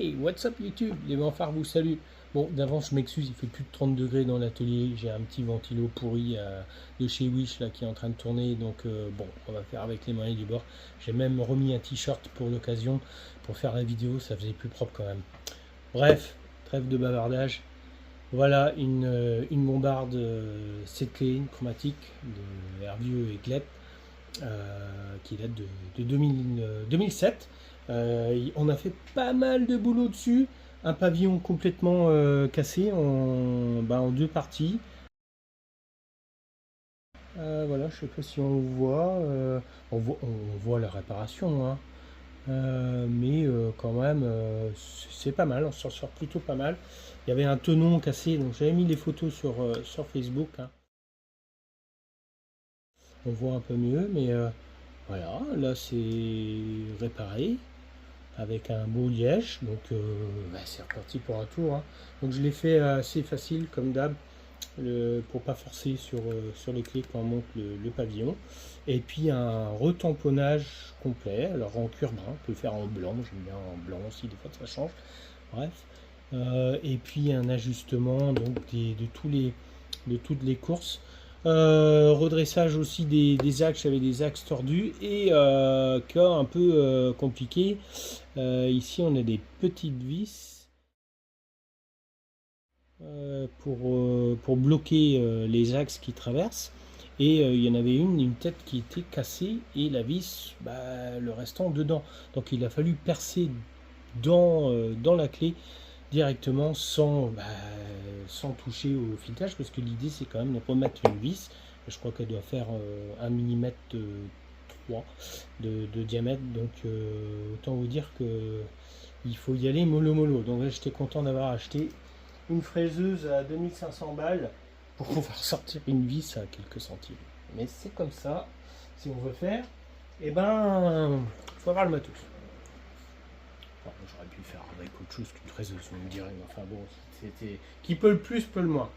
Hey, what's up YouTube? Les Manfards vous saluent. Bon, d'avance, je m'excuse, il fait plus de 30 degrés dans l'atelier. J'ai un petit ventilo pourri de chez Wish là, qui est en train de tourner. Donc, bon, on va faire avec les moyens du bord. J'ai même remis un t-shirt pour l'occasion, pour faire la vidéo. Ça faisait plus propre quand même. Bref, trêve de bavardage. Voilà une bombarde C-Clean chromatique de Hervieux et Klett qui date de 2007. On a fait pas mal de boulot dessus. Un pavillon complètement cassé en deux parties. Voilà, je sais pas si on voit. On voit la réparation, hein. Mais quand même, c'est pas mal. On s'en sort plutôt pas mal. Il y avait un tenon cassé, donc j'avais mis les photos sur Facebook, hein. On voit un peu mieux, mais voilà, là c'est réparé avec un beau liège, donc c'est reparti pour un tour, hein. Donc je l'ai fait assez facile comme d'hab, pour pas forcer sur les clés quand on monte le pavillon. Et puis un retamponnage complet, alors en cuir brun, on peut le faire en blanc, j'aime bien en blanc aussi, des fois ça change. Bref. Et puis un ajustement donc de toutes les courses. Redressage aussi des axes, j'avais des axes tordus et cas un peu compliqué. Ici on a des petites vis pour bloquer les axes qui traversent. Et il y en avait une tête qui était cassée et la vis, le restant dedans. Donc il a fallu percer dans la clé directement sans toucher au filetage, parce que l'idée c'est quand même de remettre une vis. Je crois qu'elle doit faire 1 mm 3 de diamètre, donc autant vous dire que il faut y aller mollo mollo. Donc là j'étais content d'avoir acheté une fraiseuse à 2500 balles pour pouvoir sortir une vis à quelques centimes. Mais c'est comme ça, si on veut faire, et faut avoir le matos. Enfin, j'aurais pu faire avec autre chose qu'une fraiseuse, vous me direz, mais enfin bon, c'était qui peut le plus peut le moins.